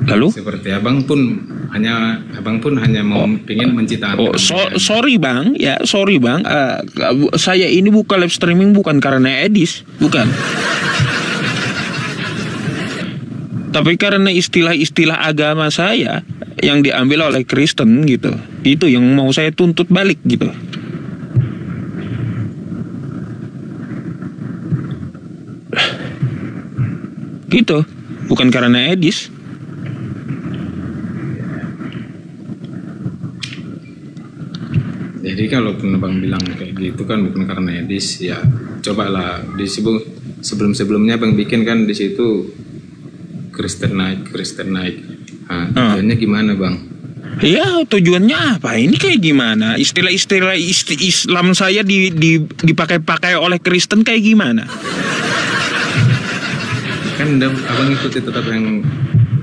Lalu? Seperti abang pun hanya mau pingin menciptakan. Sorry Bang, sorry Bang. Saya ini buka live streaming bukan karena Edis, bukan. Tapi karena istilah-istilah agama saya yang diambil oleh Kristen gitu. Itu yang mau saya tuntut balik gitu. Gitu, bukan karena Edis. Jadi kalau abang bilang kayak gitu kan bukan karena Edis, ya cobalah sebelum-sebelumnya abang bikin kan di situ Kristen naik. Tujuannya gimana Bang? Iya, tujuannya apa? Ini kayak gimana? Istilah-istilah Islam saya dipakai-pakai oleh Kristen kayak gimana? Kan abang ikuti tetap yang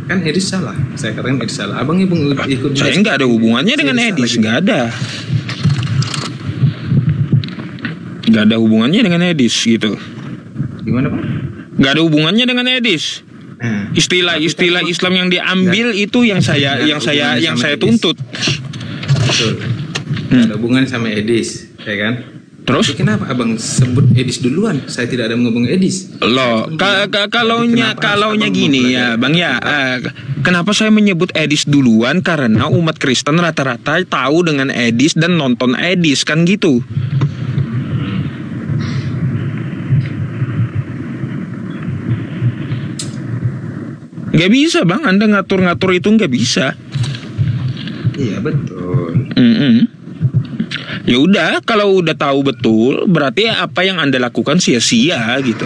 kan Edis salah. Saya katakan Edis salah. Abang ikut. Saya nggak ada hubungannya dengan Edis, nggak ada. Nggak ada hubungannya dengan Edis gitu. Gimana Bang? Nggak ada hubungannya dengan Edis. Istilah-istilah Islam yang diambil itu yang saya tuntut. Betul. Nggak ada hubungan sama Edis, ya kan? Terus? Tapi kenapa abang sebut Edis duluan? Saya tidak ada ngomong Edis. Loh, kalaunya gini ya, Bang ya. Kenapa saya menyebut Edis duluan? Karena umat Kristen rata-rata tahu dengan Edis dan nonton Edis kan gitu. Gak bisa Bang, Anda ngatur-ngatur itu gak bisa. Iya betul. Ya udah, kalau udah tahu betul, berarti apa yang Anda lakukan sia-sia gitu.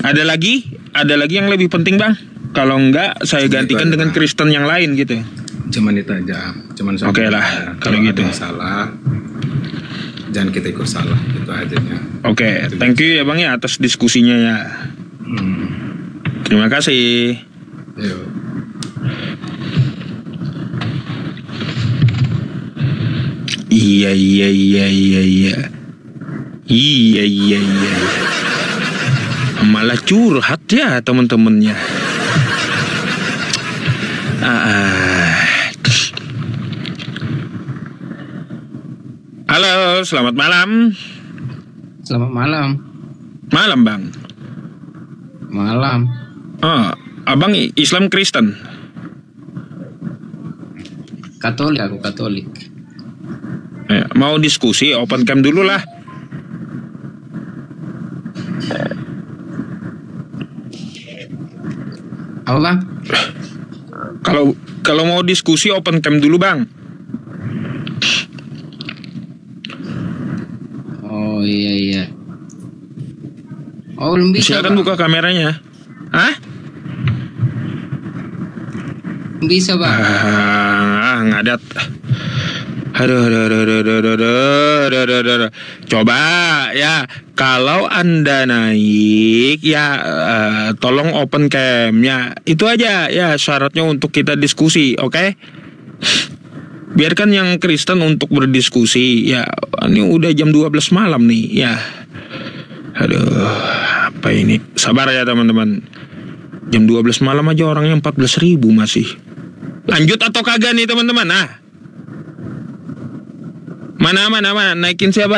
Ada lagi yang lebih penting Bang? Kalau enggak, saya gantikan dengan Kristen yang lain gitu. Cuman itu aja. Oke lah, kalau gitu. Salah, jangan kita ikut salah, itu aja ya. Oke, thank you ya Bang ya atas diskusinya ya. Terima kasih. Yo. Iya. Malah curhat ya teman-temannya. Halo, selamat malam. Selamat malam. Malam Bang. Malam. Abang Islam Kristen? Katolik, aku Katolik. Mau diskusi, open cam dulu lah. Apa Bang? Kalau mau diskusi open cam dulu Bang. Oh iya. Oh belum bisa. Silakan buka kameranya. Hah? Bisa Bang. Ngadat. Aduh. Coba ya, kalau Anda naik ya tolong open cam ya. Itu aja ya syaratnya untuk kita diskusi, oke? Biarkan yang Kristen untuk berdiskusi ya. Ini udah jam 12 malam nih ya. Aduh, apa ini? Sabar ya teman-teman. Jam 12 malam aja orangnya 14.000 masih. Lanjut atau kagak nih teman-teman? Mana? Naikin siapa?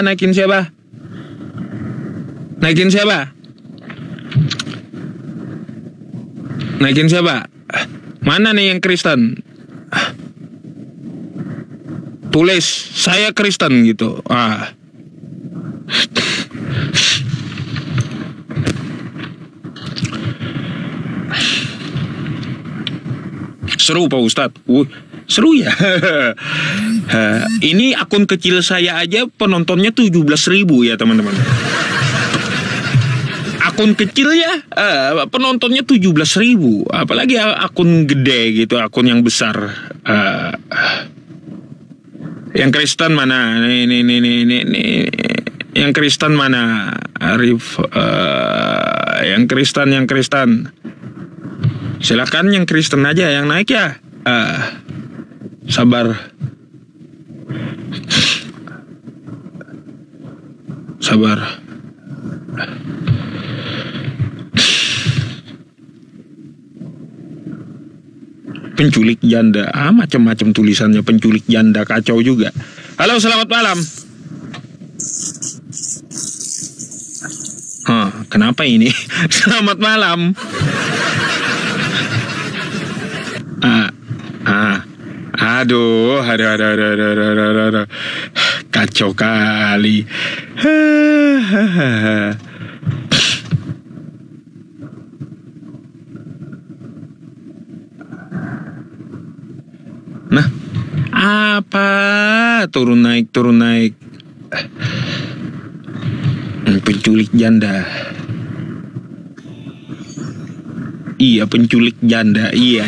Mana nih yang Kristen? tulis saya Kristen gitu. Seru Pak Ustadz. Seru ya. Ini akun kecil saya aja penontonnya 17.000 ya teman-teman. Akun kecil ya penontonnya 17.000. Apalagi akun gede gitu, akun yang besar. Yang Kristen mana? Nih. Yang Kristen mana? Arif. Yang Kristen. Silakan yang Kristen aja yang naik ya. Sabar. Penculik janda, macam-macam tulisannya. Penculik janda, kacau juga. Halo, selamat malam. Kenapa ini? Selamat malam. Aduh. Kacau kali. Nah, apa? Turun naik. Penculik janda. Iya, penculik janda. Iya.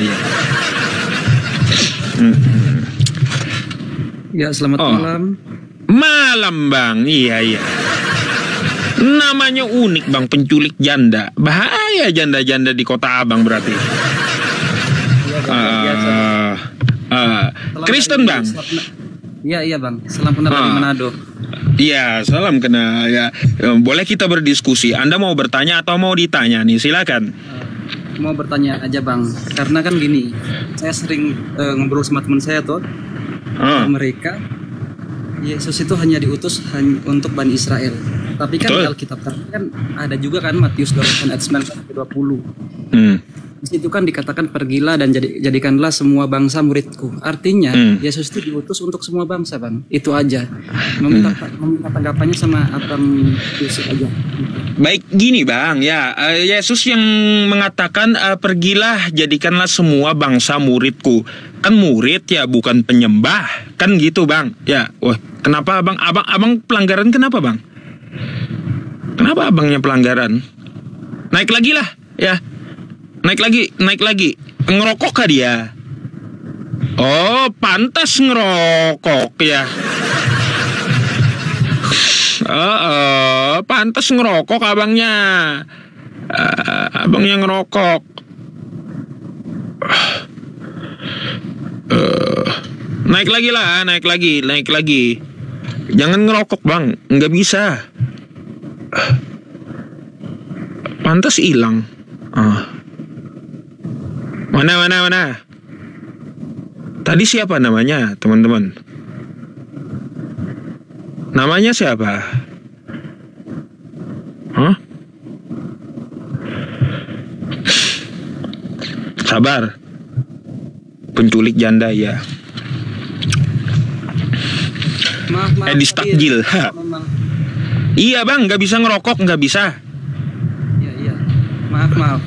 Ya, selamat malam. Malam Bang, iya. Namanya unik Bang, penculik janda. Bahaya janda-janda di Kota Abang berarti. Kristen Bang. Iya Bang, salam kenal dari Manado. Iya, salam kenal ya. Boleh kita berdiskusi. Anda mau bertanya atau mau ditanya nih? Silakan. Mau bertanya aja Bang, karena kan gini, saya sering ngobrol sama teman saya tuh, mereka Yesus itu hanya diutus untuk Bani Israel. Tapi kan di Alkitab kan ada juga kan Matius 28 ayat 19-20. Di situ kan dikatakan pergilah dan jadikanlah semua bangsa muridku. Artinya Yesus itu diutus untuk semua bangsa Bang. Itu aja. Meminta tanggapannya sama Abang Yusuf aja. Baik, gini Bang ya, Yesus yang mengatakan pergilah jadikanlah semua bangsa muridku. Kan murid ya, bukan penyembah. Kan gitu Bang. Ya, kenapa Abang pelanggaran kenapa Bang? Kenapa abangnya pelanggaran? Naik lagi lah ya. Naik lagi. Ngerokok kah dia? Oh, pantas ngerokok ya. Pantas ngerokok abangnya. Abangnya ngerokok. Naik lagi. Jangan ngerokok Bang, nggak bisa. Pantas hilang. Mana? Tadi siapa namanya, teman-teman? Namanya siapa? Sabar. Penculik janda ya. Maaf. Edis takjil. Iya Bang, nggak bisa ngerokok, nggak bisa. Iya. Maaf.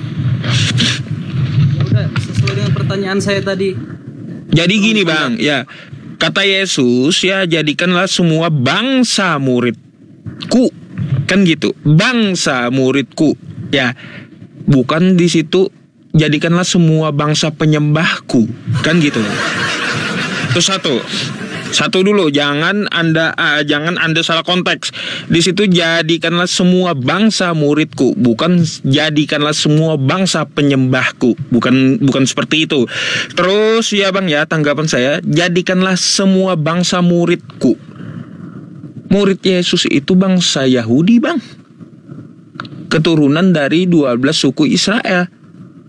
Udah sesuai dengan pertanyaan saya tadi. Jadi gini Bang, ya kata Yesus ya, jadikanlah semua bangsa muridku, kan gitu. Bangsa muridku, ya bukan di situ jadikanlah semua bangsa penyembahku, kan gitu. Terus satu dulu, jangan anda salah konteks. Di situ jadikanlah semua bangsa muridku, bukan jadikanlah semua bangsa penyembahku, bukan seperti itu. Terus ya Bang ya, tanggapan saya, jadikanlah semua bangsa muridku. Murid Yesus itu bangsa Yahudi Bang, keturunan dari 12 suku Israel,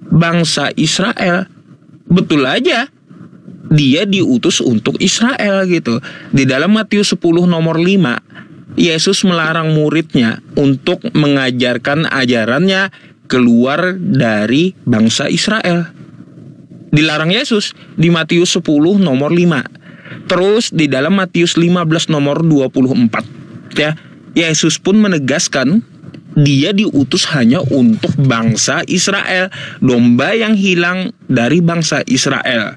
bangsa Israel. Betul aja, dia diutus untuk Israel gitu. Di dalam Matius 10 nomor 5, Yesus melarang muridnya untuk mengajarkan ajarannya keluar dari bangsa Israel. Dilarang Yesus di Matius 10 nomor 5. Terus di dalam Matius 15 nomor 24 ya, Yesus pun menegaskan dia diutus hanya untuk bangsa Israel, domba yang hilang dari bangsa Israel.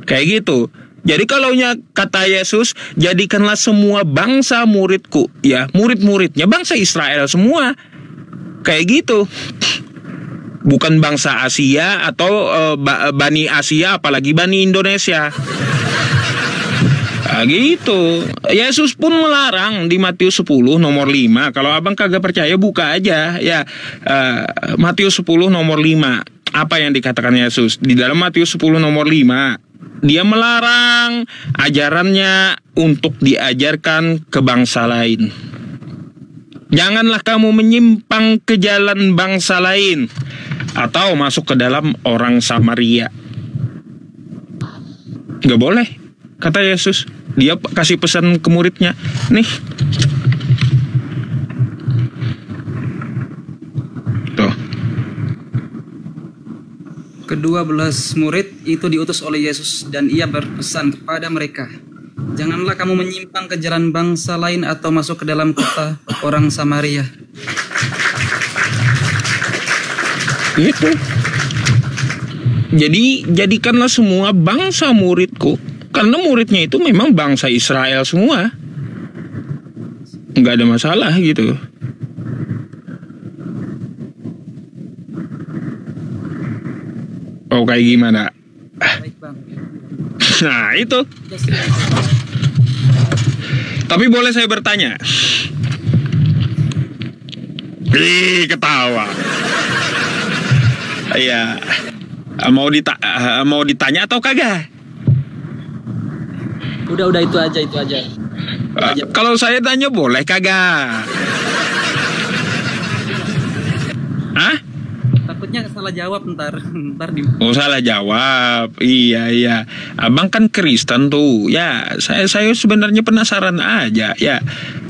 Kayak gitu. Jadi kalau kata Yesus, jadikanlah semua bangsa muridku, ya, murid-muridnya bangsa Israel semua. Kayak gitu. Bukan bangsa Asia atau Bani Asia, apalagi Bani Indonesia. Nah, gitu. Yesus pun melarang di Matius 10 nomor 5. Kalau abang kagak percaya, buka aja ya. Matius 10 nomor 5. Apa yang dikatakan Yesus? Di dalam Matius 10 nomor 5, dia melarang ajarannya untuk diajarkan ke bangsa lain. Janganlah kamu menyimpang ke jalan bangsa lain atau masuk ke dalam orang Samaria. Gak boleh, kata Yesus. Dia kasih pesan ke muridnya, nih. Tuh. Ke-12 murid itu diutus oleh Yesus dan ia berpesan kepada mereka, janganlah kamu menyimpang ke jalan bangsa lain atau masuk ke dalam kota orang Samaria. Gitu. Jadi jadikanlah semua bangsa muridku. Karena muridnya itu memang bangsa Israel semua. Nggak ada masalah gitu. Oh, kayak gimana? Baik, Bang. Nah, itu. Tapi boleh saya bertanya? Ketawa. Iya. Mau ditanya atau kagak? Udah itu aja. Kalau saya tanya boleh kagak? Hah? Takutnya salah jawab ntar di. Oh, salah jawab. Iya. Abang kan Kristen tuh. Ya, saya sebenarnya penasaran aja. Ya,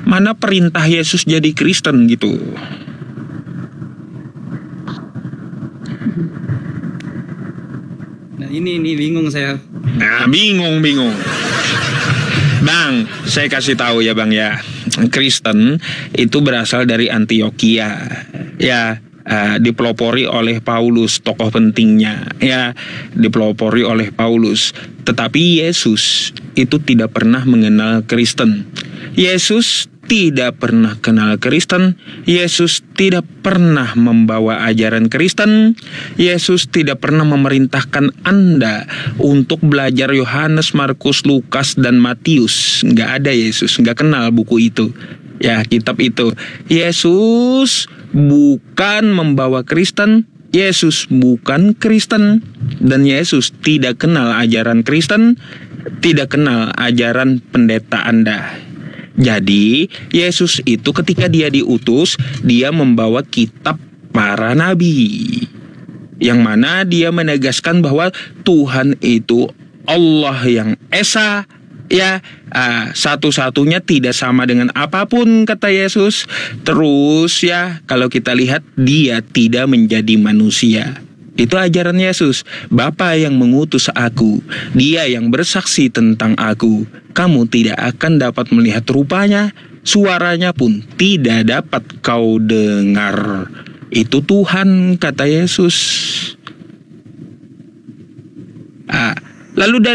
mana perintah Yesus jadi Kristen gitu? Nah, ini bingung saya. Nah, bingung. Bang, saya kasih tahu ya Bang ya. Kristen itu berasal dari Antioquia. Ya, dipelopori oleh Paulus, tokoh pentingnya. Ya, dipelopori oleh Paulus. Tetapi Yesus itu tidak pernah mengenal Kristen. Yesus tidak pernah kenal Kristen. Yesus tidak pernah membawa ajaran Kristen. Yesus tidak pernah memerintahkan Anda untuk belajar Yohanes, Markus, Lukas, dan Matius. Nggak ada Yesus, nggak kenal buku itu. Ya, kitab itu. Yesus bukan membawa Kristen. Yesus bukan Kristen. Dan Yesus tidak kenal ajaran Kristen. Tidak kenal ajaran pendeta Anda. Jadi Yesus itu ketika dia diutus, dia membawa kitab para nabi, yang mana dia menegaskan bahwa Tuhan itu Allah yang Esa, ya, satu-satunya, tidak sama dengan apapun, kata Yesus. Terus ya, kalau kita lihat, dia tidak menjadi manusia. Itu ajaran Yesus. Bapa yang mengutus aku, dia yang bersaksi tentang aku. Kamu tidak akan dapat melihat rupanya, suaranya pun tidak dapat kau dengar. Itu Tuhan, kata Yesus. Lalu dari